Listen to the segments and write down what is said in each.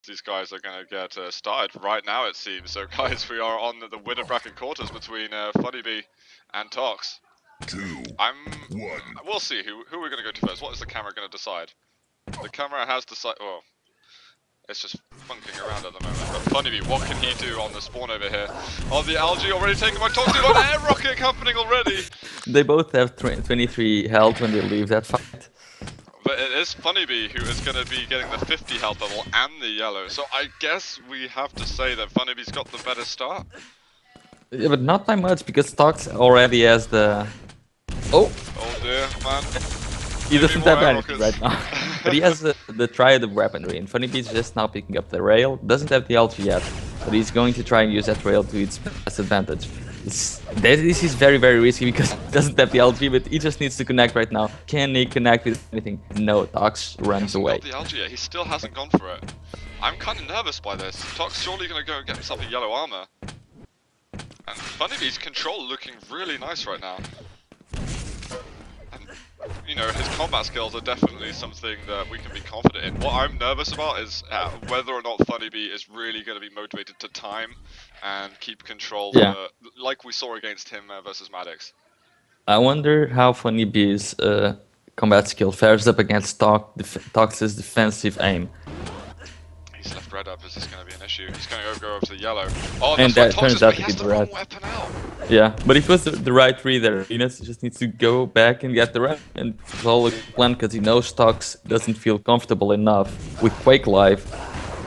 these guys are going to get started right now, it seems. So, guys, we are on the winner bracket quarters between Funnyb and Tox. 2, 1. We'll see who we're going to go to first. What is the camera going to decide? The camera has decided. Oh, it's just funking around at the moment. But Funnyb, what can he do on the spawn over here? Oh, the algae already taken by Tox. Got an air rocket happening already. They both have 23 health when they leave that fight. But it is Funnyb who is going to be getting the 50 health level and the yellow. So I guess we have to say that Funnyb's got the better start. Yeah, but not by much because Tox already has the. Oh dear, man. He doesn't have anything right now. But he has the triad of weaponry, and Funnyb is just now picking up the rail. Doesn't have the ultra yet, but he's going to try and use that rail to its best advantage. This is very, very risky because he doesn't have the LG, but he just needs to connect right now. Can he connect with anything? No, Tox runs away. The LG yet. He still hasn't gone for it. I'm kind of nervous by this. Tox surely going to go and get himself a yellow armor. And Funnyb's control looking really nice right now. And, you know, his combat skills are definitely something that we can be confident in. What I'm nervous about is whether or not Funnyb is really going to be motivated to time and keep control, like we saw against him versus Maddox. I wonder how Funnyb's combat skill fares up against Tox's defensive aim. He's left red up. Is this going to be an issue? He's going to go over to the yellow. Oh, and that turns out to be the red. Weapon out. Yeah, but it was the right read there. He just needs to go back and get the red. And it's all a plan because he knows Tox doesn't feel comfortable enough with Quake Live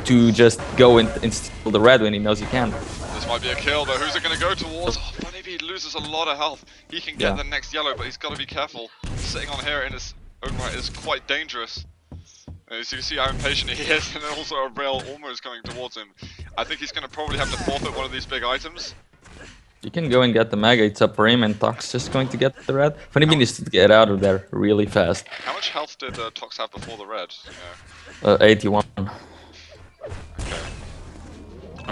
to just go and steal the red when he knows he can. This might be a kill, but who's it going to go towards? Oh, Funnyb loses a lot of health. He can get the next yellow, but he's got to be careful. Sitting on here in his own right is quite dangerous. As you can see how impatient he is, and then also a rail almost coming towards him. I think he's going to probably have to forfeit one of these big items. You can go and get the mega, it's up for him, and Tox just going to get the red. Funnyb needs to get out of there really fast. How much health did Tox have before the red? 81. Okay.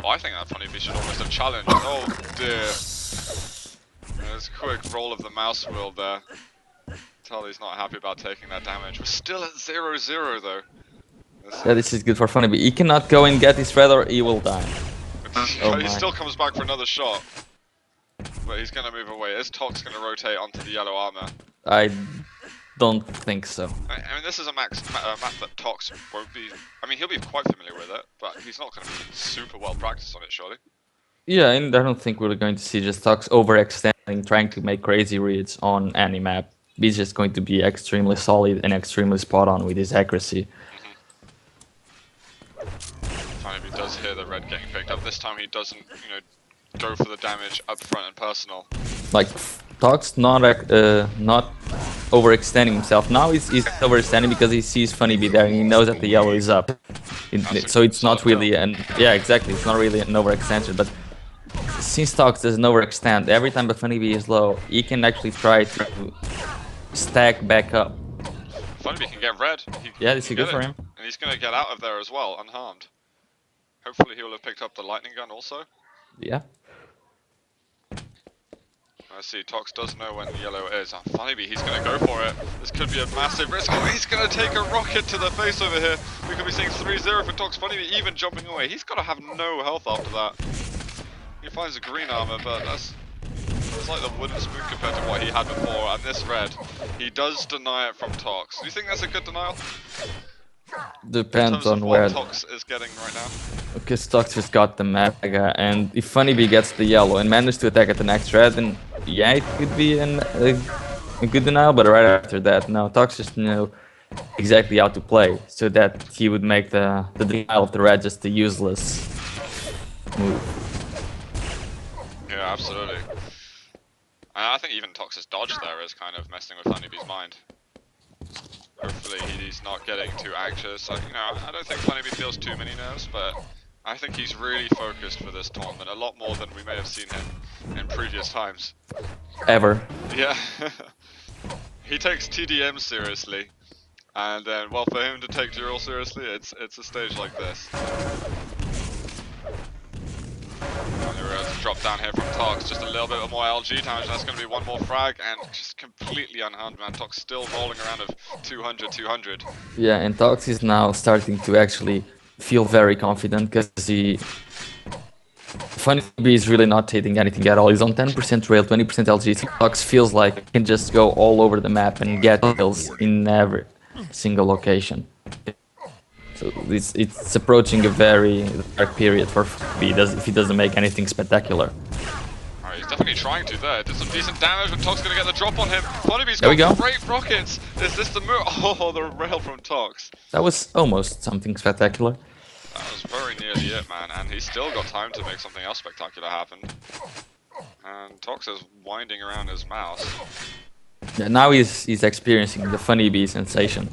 Oh, I think that Funnyb should almost have challenged. Oh dear. There's a quick roll of the mouse wheel there. Tell he's not happy about taking that damage. We're still at 0-0 though. This is good for Funnyb. He cannot go and get his red or he will die. He still comes back for another shot. But he's going to move away. Is Tox going to rotate onto the yellow armor? I don't think so. I mean, this is a map that Tox won't be... I mean, he'll be quite familiar with it, but he's not going to be super well practiced on it, surely. Yeah, and I don't think we're going to see just Tox overextending, trying to make crazy reads on any map. He's just going to be extremely solid and extremely spot on with his accuracy. Funnyb does hear the red getting picked up. This time he doesn't, you know, go for the damage up front and personal. Like, Tox not overextending himself. Now he's overextending because he sees Funnyb there and he knows that the yellow is up. So it's not really yeah, exactly, it's not really an overextension, but since Tox doesn't overextend, every time the Funnyb is low, he can actually try to stack back up. Funnyb can get red. Yeah, this is good for him. And he's going to get out of there as well, unharmed. Hopefully he will have picked up the lightning gun also. Yeah. I see, Tox does know when the yellow is. Funnyb, he's going to go for it. This could be a massive risk. Oh, he's going to take a rocket to the face over here. We could be seeing 3-0 for Tox. Funnyb even jumping away. He's got to have no health after that. He finds a green armor, but it's like the wooden spoon compared to what he had before. And this red, he does deny it from Tox. Do you think that's a good denial? Depends on where Tox is getting right now. Because Tox just got the mega, and if Funnyb gets the yellow and manages to attack at the next red, then yeah, it could be a good denial, but right after that, no, Tox just knew exactly how to play, so that he would make the denial of the red just a useless move. Yeah, absolutely. I think even Tox's dodge there is kind of messing with Funnyb's mind. Hopefully he's not getting too anxious. Like, you know, I don't think Funnyb feels too many nerves, but I think he's really focused for this tournament, a lot more than we may have seen him in previous times. Ever. Yeah. He takes TDM seriously, and then, well, for him to take Dural seriously, it's a stage like this. Drop down here from Tox, just a little bit more LG damage, that's going to be one more frag, and just completely unharmed, man. Tox still rolling around of 200. Yeah, and Tox is now starting to actually feel very confident because Funnyb is really not hitting anything at all. He's on 10% rail, 20% LG. Tox feels like he can just go all over the map and get kills in every single location. So it's approaching a very dark period for Funnyb if he doesn't make anything spectacular. Alright, he's definitely trying to there. Did some decent damage, but Tox gonna get the drop on him. Funnyb's There we got go. great rockets. Is this the move? Oh, the rail from Tox. That was almost something spectacular. That was very nearly it, man, and he's still got time to make something else spectacular happen. And Tox is winding around his mouse. Yeah, now he's experiencing the Funnyb sensation.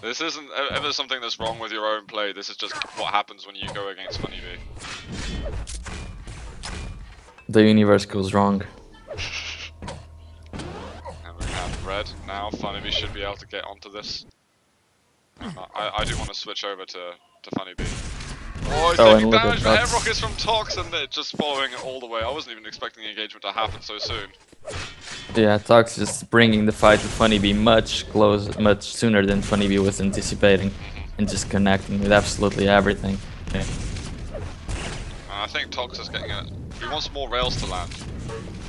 This isn't ever something that's wrong with your own play, this is just what happens when you go against Funnyb. The universe goes wrong. And we have red. Now Funnyb should be able to get onto this. I do want to switch over to Funnyb. Oh, he's taking damage from air rockets from Tox and they're just following it all the way. I wasn't even expecting the engagement to happen so soon. Yeah, Tox just bringing the fight to Funnyb much sooner than Funnyb was anticipating, and just connecting with absolutely everything. Yeah. And I think Tox is getting it. He wants more rails to land.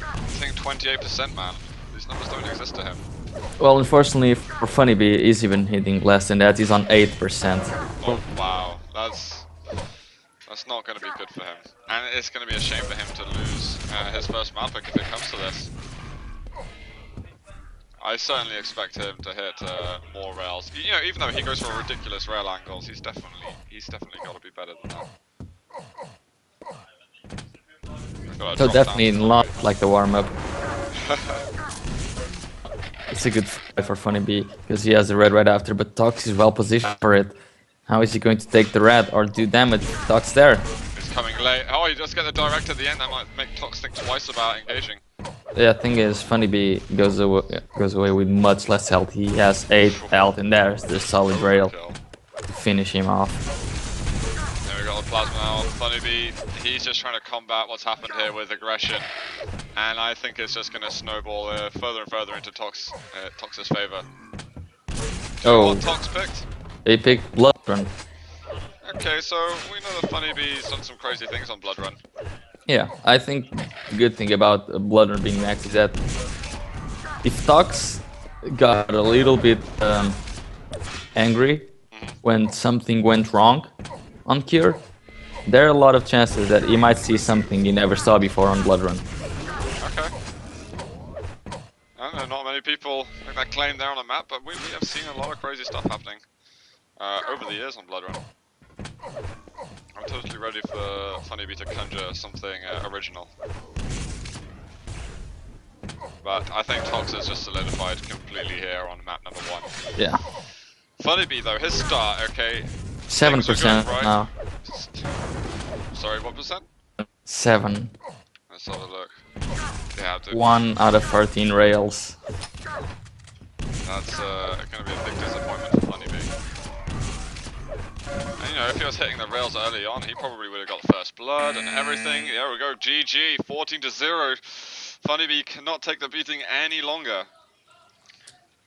I think 28%, man. These numbers don't exist to him. Well, unfortunately for Funnyb, he's even hitting less than that. He's on 8%. Oh wow, that's not going to be good for him. And it's going to be a shame for him to lose his first map pick if it comes to this. I certainly expect him to hit more rails. You know, even though he goes for ridiculous rail angles, he's definitely got to be better than that. So definitely not like the warm-up. It's a good fight for Funnyb because he has the red right after, but Tox is well positioned for it. How is he going to take the red or do damage? Tox there. He's coming late. Oh, he just get the direct at the end. That might make Tox think twice about engaging. The thing is, Funnyb goes away with much less health. He has 8 health, and there's the solid rail to finish him off. There we go, the plasma now. Funnyb, he's just trying to combat what's happened here with aggression, and I think it's just going to snowball further and further into Tox's favor. Do you know what Tox picked? He picked Blood Run. Okay, so we know that Funnyb's done some crazy things on Blood Run. Yeah, I think the good thing about Blood Run being next is that if Tox got a little bit angry when something went wrong on Cure, there are a lot of chances that he might see something he never saw before on Blood Run. Okay. I don't know, not many people make that claim there on a map, but we have seen a lot of crazy stuff happening over the years on Blood Run. I'm totally ready for Funnyb to conjure something original. But I think Tox is just solidified completely here on map number 1. Yeah. Funnyb though, his start, okay. 7% right. now. Sorry, what percent? 7. Let's have a look. Yeah, 1 out of 13 rails. That's going to be a big disappointment for Funnyb. And you know, if he was hitting the rails early on, he probably would have got first blood and everything. There we go, GG, 14-0. Funnyb cannot take the beating any longer.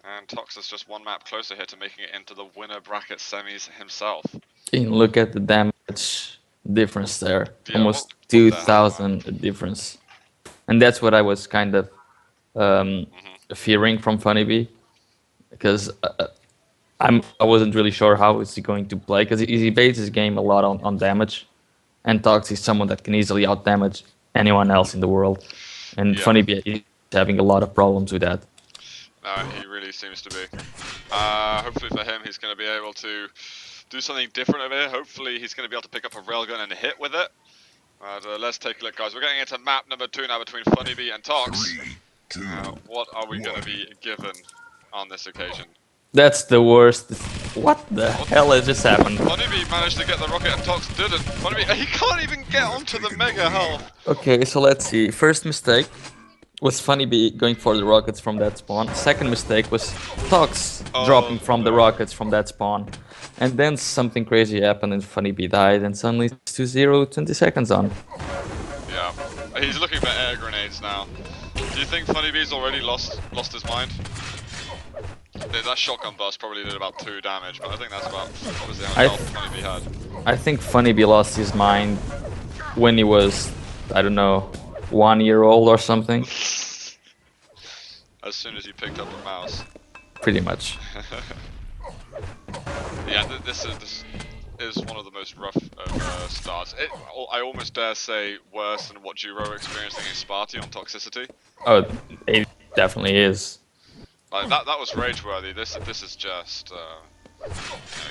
And Tox is just one map closer here to making it into the winner bracket semis himself. You look at the damage difference there. Yeah, almost 2,000 difference. And that's what I was kind of fearing from Funnyb. Because I wasn't really sure how is he going to play, because he bases his game a lot on damage, and Tox is someone that can easily out damage anyone else in the world, and yeah. Funnyb is having a lot of problems with that. He really seems to be. Hopefully for him, he's going to be able to do something different over here. Hopefully he's going to be able to pick up a railgun and hit with it. Let's take a look, guys. We're getting into map number 2 now between Funnyb and Tox. 3, 2, what are we going to be given on this occasion? That's the worst. What the hell has just happened? Funnyb managed to get the rocket and Tox didn't. Funnyb, he can't even get onto the mega health. Okay, so let's see. First mistake was Funnyb going for the rockets from that spawn. Second mistake was Tox dropping from the rockets from that spawn. And then something crazy happened and Funnyb died, and suddenly it's 2-0, 20 seconds on. Yeah, he's looking for air grenades now. Do you think Funnyb already lost his mind? That shotgun burst probably did about 2 damage, but I think that's about obviously how much health Funnyb had. I think Funnyb lost his mind when he was, I don't know, 1 year old or something. As soon as you picked up a mouse. Pretty much. Yeah, this is one of the most rough of starts. I almost dare say worse than what Juro experiencing in Sparty on toxicity. Oh, it definitely is. Like that was rage worthy. This is just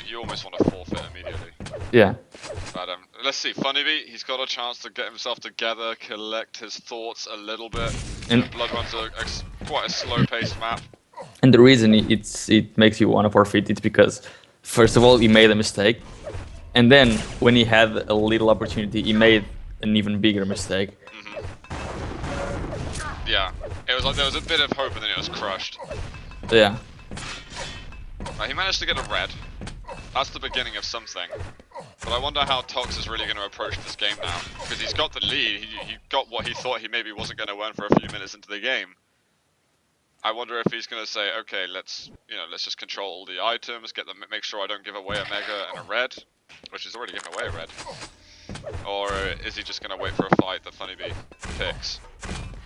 you almost want to forfeit immediately. Yeah. But let's see, Funnyb, he's got a chance to get himself together, collect his thoughts a little bit. And Blood Run's quite a slow-paced map. And the reason it makes you want to forfeit it because, first of all, he made a mistake, and then when he had a little opportunity, he made an even bigger mistake. Yeah, it was like there was a bit of hope, and then it was crushed. Yeah. He managed to get a red. That's the beginning of something. But I wonder how Tox is really going to approach this game now, because he's got the lead. He got what he thought he maybe wasn't going to earn for a few minutes into the game. I wonder if he's going to say, okay, let's just control all the items, make sure I don't give away a mega and a red, which he's already given away a red. Or is he just going to wait for a fight that Funnyb picks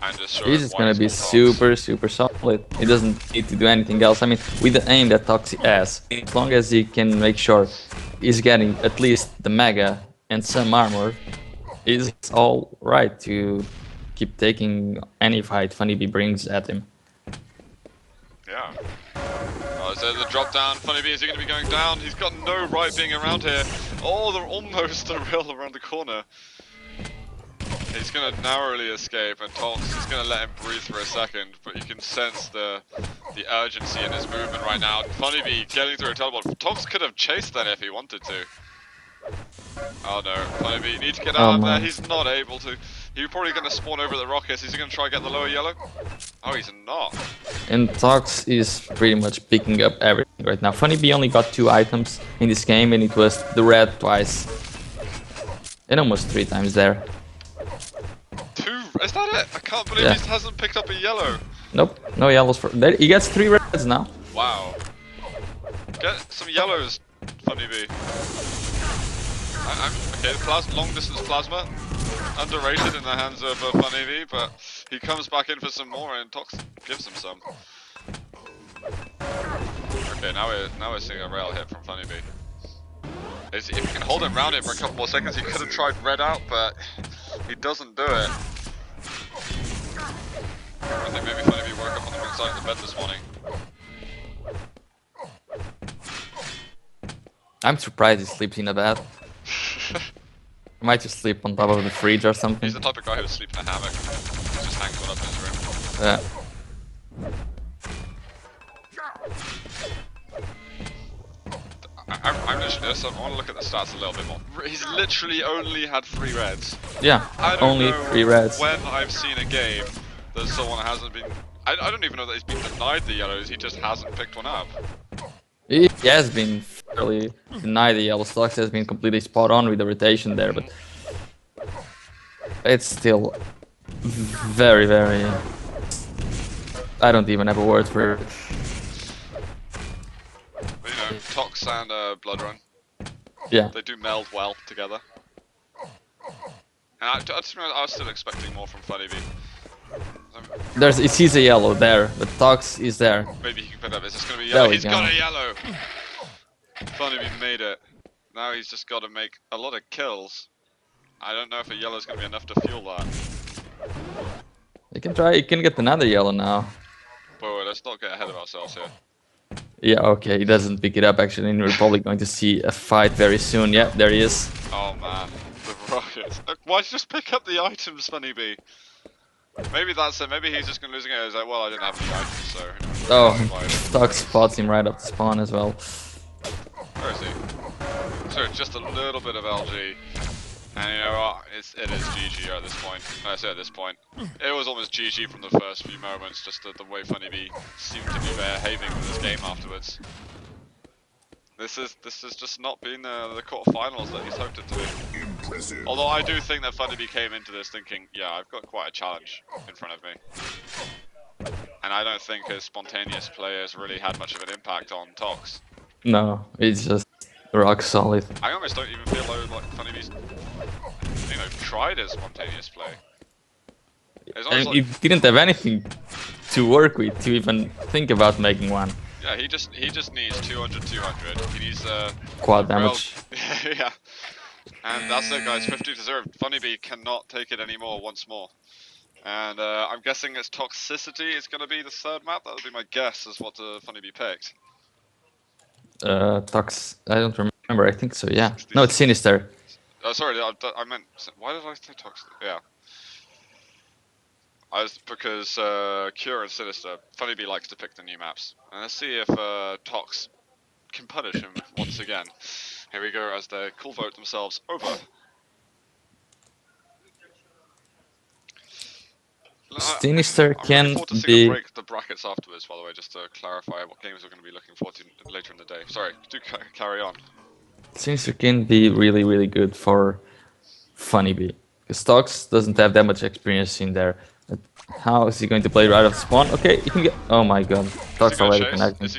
and just show he's just going to be super solid. He doesn't need to do anything else. I mean, with the aim that Tox has, as long as he can make sure he's getting at least the mega and some armor, it's all right to keep taking any fight Funnyb brings at him. Yeah. Oh, so the drop down, Funnyb, is he going to be going down? He's got no right being around here. Oh, they're almost a rail around the corner. He's going to narrowly escape, and Tox is going to let him breathe for a second, but you can sense the urgency in his movement right now. Funnyb getting through a teleport. Tox could have chased that if he wanted to. Oh no, Funnyb, you need to get out of there. He's not able to. He's probably going to spawn over the rockets. Is he going to try and get the lower yellow? Oh, he's not. And Tox is pretty much picking up everything right now. Funnyb only got 2 items in this game, and it was the red twice. And almost 3 times there. 2? Is that it? I can't believe he hasn't picked up a yellow. Nope, no yellows for... There, he gets 3 reds now. Wow. Get some yellows, Funnyb. Okay, long distance plasma. Underrated in the hands of Funnyb, but he comes back in for some more and Tox gives him some. Okay, now we're seeing a rail hit from Funnyb. If he can hold him round it for a couple more seconds, he could have tried red out, but he doesn't do it. I think maybe Funnyb woke up on the wrong side of the bed this morning. I'm surprised he sleeps in a bed. He might just sleep on top of the fridge or something. He's the type of guy who would sleep in a hammock. He just hangs one up in his room. Yeah. I'm literally, so I want to look at the stats a little bit more. He's literally only had 3 reds. Yeah, only 3 reds. When I've seen a game that someone hasn't been... I don't even know that he's been denied the yellows, he just hasn't picked one up. He has been fairly denied the yellow. Tox has been completely spot on with the rotation there, but it's still very... I don't even have a word for it. But, you know, Tox and Blood Run. Yeah. They do meld well together. And I was still expecting more from Funnyb. He sees a yellow there, but Tox is there. Maybe he can pick up. Is this going to be yellow? He's got a yellow! Funnyb made it. Now he's just got to make a lot of kills. I don't know if a yellow is going to be enough to fuel that. He can try, he can get another yellow now. Wait, let's not get ahead of ourselves here. Yeah, okay, he doesn't pick it up actually, and we're probably going to see a fight very soon. Yeah, there he is. Oh man, the rockets. Why'd you just pick up the items, Funnyb? Maybe that's it, maybe he's just going to losing it. He's like, well, I didn't have any items, so... You know, oh, Tox spots him right up the spawn as well. Where is he? So just a little bit of LG. And you know what, it is GG at this point. I say at this point. It was almost GG from the first few moments, just the way Funnyb seemed to be behaving with this game afterwards. This has just not been the quarterfinals that he's hoped it to be. Impressive. Although I do think that Funnyb came into this thinking, yeah, I've got quite a challenge in front of me. And I don't think his spontaneous play has really had much of an impact on Tox. No, it's just rock solid. I almost don't even feel like Funnybee's, tried his spontaneous play. And Like, you didn't have anything to work with to even think about making one. yeah, he just needs 200, 200. He needs Quad damage. Yeah, and that's it, guys. 50-0. Funnybee cannot take it anymore. Once more, and I'm guessing its toxicity is going to be the third map. That would be my guess, is what Funnybee picked. Tox. I don't remember. I think so. Yeah. 66. No, it's Sinister. Oh, sorry. I meant. Why did I say toxic? Yeah. Because Cure and Sinister, Funnybee likes to pick the new maps. And let's see if Tox can punish him once again. Here we go as they cool vote themselves over. Sinister I'm can looking forward to be. seeing the brackets afterwards, by the way, just to clarify what games we're going to be looking forward to later in the day. Sorry, do carry on. Sinister can be really, really good for Funnybee. Because Tox doesn't have that much experience in there. But how is he going to play right off spawn? Okay, you can get. Oh my god. Tox already connecting.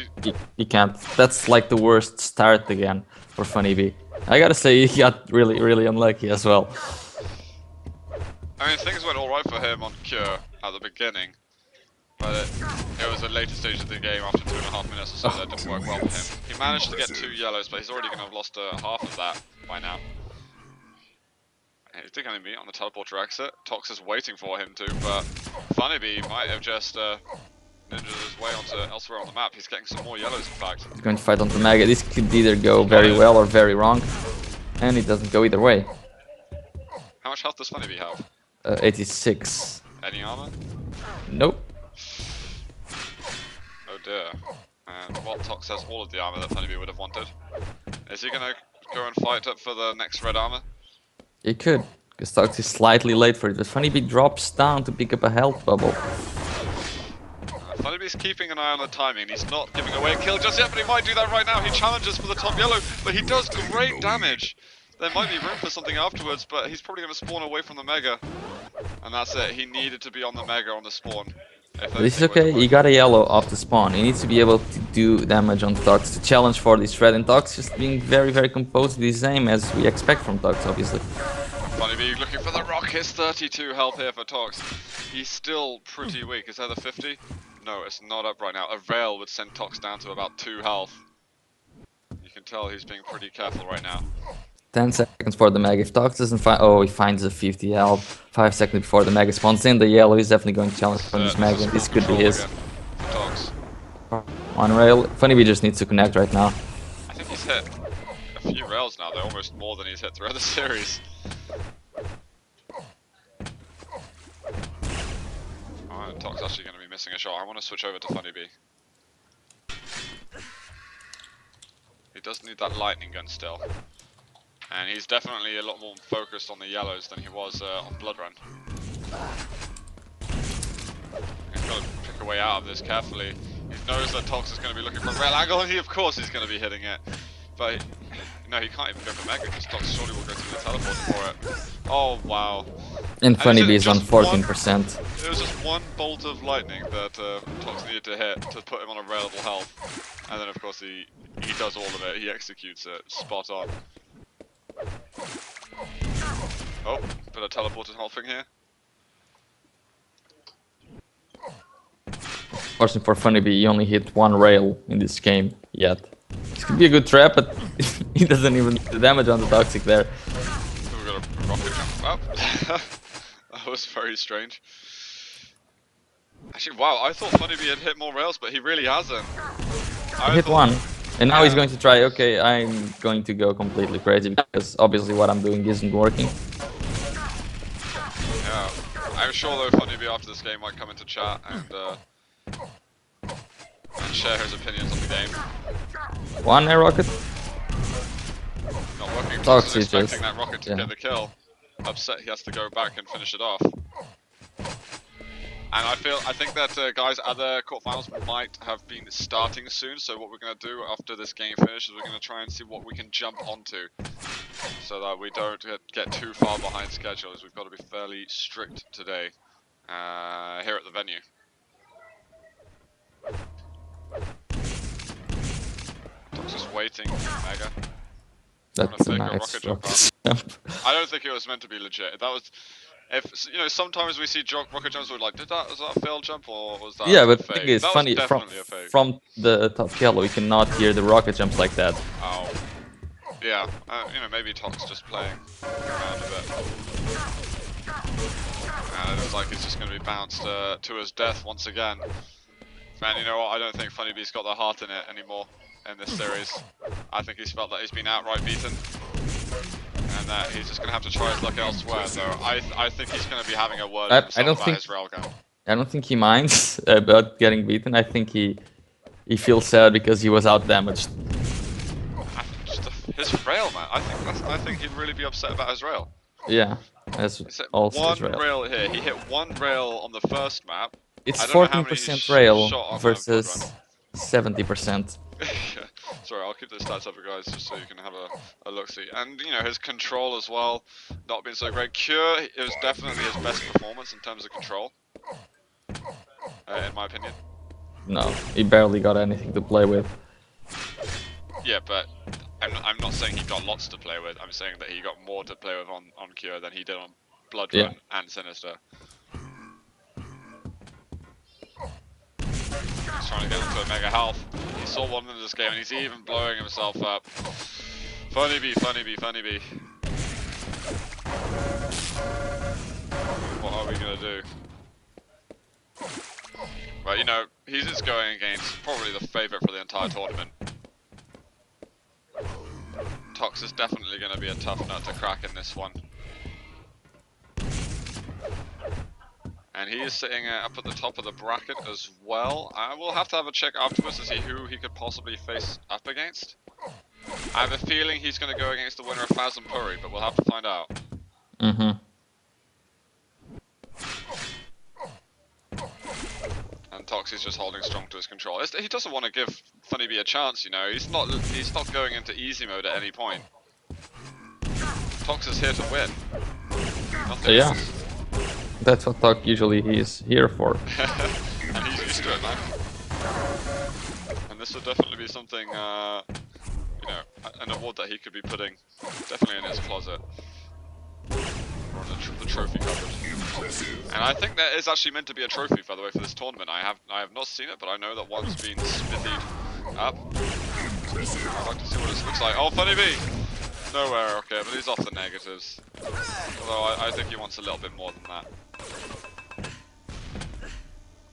He can't. That's like the worst start again for Funnybee. I gotta say, he got really, really unlucky as well. I mean, things went alright for him on Cure at the beginning. But it was a later stage of the game after 2.5 minutes or so that didn't work well for him. He managed to get 2 yellows, but he's already going to have lost half of that by now. He's taking me on the teleporter exit. Tox is waiting for him to, but Funnybee might have just ninjaed his way onto elsewhere on the map. He's getting some more yellows, in fact. He's going to fight onto Mega. This could either go very well or very wrong. And it doesn't go either way. How much health does Funnybee have? 86. Any armor? Nope. Oh dear. And Tox has all of the armor that Funnybee would have wanted. Is he going to go and fight up for the next red armor? He could, because Tox is slightly late for it, but Funnybee drops down to pick up a health bubble. Funnybee's keeping an eye on the timing. He's not giving away a kill just yet, but he might do that right now. He challenges for the top yellow, but he does great damage. There might be room for something afterwards, but he's probably going to spawn away from the Mega. And that's it. He needed to be on the Mega on the spawn. This is okay, he got a yellow off the spawn. He needs to be able to do damage on Tox to challenge for this threat, and Tox just being very, very composed with his aim, as we expect from Tox, obviously. Funnybee looking for the rock. His 32 health here for Tox. He's still pretty weak. Is that a 50? No, it's not up right now. A Veil would send Tox down to about 2 health. You can tell he's being pretty careful right now. 10 seconds for the Mega. If Tox doesn't find... Oh, he finds a 50 health. 5 seconds before the Mega spawns in. The yellow is definitely going to challenge from this Mega. This could be his. One rail. Funnybee just needs to connect right now. I think he's hit a few rails now. They're almost more than he's hit throughout the series. Alright, Tox actually going to be missing a shot. I want to switch over to Funnybee. He does need that lightning gun still. And he's definitely a lot more focused on the yellows than he was on Blood Run. He's got to pick a way out of this carefully. He knows that Tox is going to be looking for a rail angle, and of course he's going to be hitting it. But no, he can't even go for Mega because Tox surely will go to the teleporter for it. Oh wow. And Funnybee is on 14%. It was just one bolt of lightning that Tox needed to hit to put him on a railable health. And then of course he does all of it, he executes it, spot on. Oh, bit of teleported halfing here. Fortunately for Funnybee, he only hit 1 rail in this game yet. This could be a good trap, but he doesn't even do the damage on the Toxic there. We've got a rocket jump up. That was very strange. Actually, wow, I thought Funnybee had hit more rails, but he really hasn't. He hit 1. And now he's going to try, okay, I'm going to go completely crazy because obviously what I'm doing isn't working. Yeah, I'm sure though Funnybee after this game might come into chat and share his opinions on the game. 1 air rocket. Not working, Tox just expecting that rocket to get the kill. Upset he has to go back and finish it off. And I think that guys, other quarterfinals might have been starting soon. So what we're going to do after this game finishes, we're going to try and see what we can jump onto, so that we don't get too far behind schedule. As we've got to be fairly strict today here at the venue. Tox just waiting. Mega. That's a fake a nice rocket jump rocket up. jump. I don't think it was meant to be legit. That was, if you know, sometimes we see rocket jumps. We're like, was that a failed jump or was that Yeah, a but the fake? thing is, That funny was definitely a fake. from the top yellow, you cannot hear the rocket jumps like that. Oh, yeah. You know, maybe Tox just playing around a bit. And it looks like he's just going to be bounced to his death once again. And you know what? I don't think Funnyb's got the heart in it anymore in this series. I think he's felt that he's been outright beaten. And that he's just going to have to try his luck elsewhere. So I think he's going to be having a word with himself about his railgun. I don't think he minds about getting beaten. I think he feels sad because he was out damaged. His rail, man. I think he'd really be upset about his rail. Yeah, that's also one his rail. Rail here. He hit one rail on the first map. It's 14% rail versus 70%. Sorry, I'll keep the stats up, guys, just so you can have a look-see. And, you know, his control as well, not been so great. Cure, it was definitely his best performance in terms of control, in my opinion. No, he barely got anything to play with. Yeah, but I'm not saying he got lots to play with. I'm saying that he got more to play with on Cure than he did on Blood Run and Sinister. He's trying to get into a mega health. He saw one in this game and he's even blowing himself up. Funnyb. What are we gonna do? Well, you know, he's just going against probably the favourite for the entire tournament. Tox is definitely going to be a tough nut to crack in this one. And he is sitting up at the top of the bracket as well. I will have to have a check afterwards to see who he could possibly face up against. I have a feeling he's going to go against the winner of Faz and Puri, but we'll have to find out. And Tox is just holding strong to his control. He doesn't want to give Funnyb a chance, you know. He's not going into easy mode at any point. Tox is here to win. Nothing else. That's what Tox usually is here for. And he's used to it, man. And this would definitely be something, you know, an award that he could be putting definitely in his closet. Or on the trophy cupboard. And I think there is actually meant to be a trophy, by the way, for this tournament. I have not seen it, but I know that one's been smithied up. I'd like to see what this looks like. Oh, Funnyb! Nowhere, okay, but he's off the negatives. Although I think he wants a little bit more than that.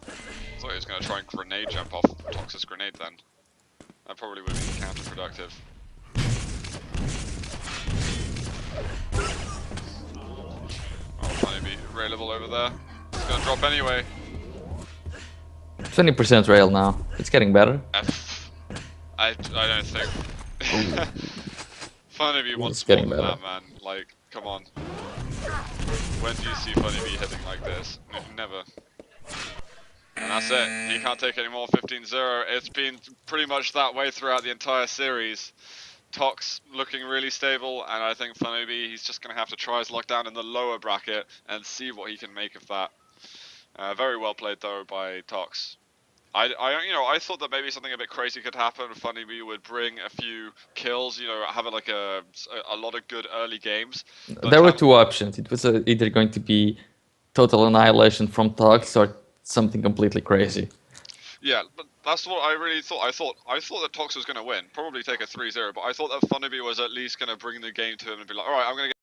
I thought he was going to try and grenade jump off Tox's grenade then. That probably would be counterproductive. Oh, Funnyb, railable over there. It's going to drop anyway. 20% rail now. It's getting better. I don't think. Funnyb wants getting more than better. that, man. Like, come on. When do you see Funnyb hitting like this? Never. And that's it. He can't take any more. 15-0. It's been pretty much that way throughout the entire series. Tox looking really stable, and I think Funnyb, he's just going to have to try his luck down in the lower bracket and see what he can make of that. Very well played though by Tox. I thought that maybe something a bit crazy could happen. Funnyb would bring a few kills, you know, have like a lot of good early games. There were two options. It was either going to be total annihilation from Tox or something completely crazy. Yeah, but that's what I really thought. I thought that Tox was going to win, probably take a 3-0, but I thought that Funnyb was at least going to bring the game to him and be like, all right, I'm going to get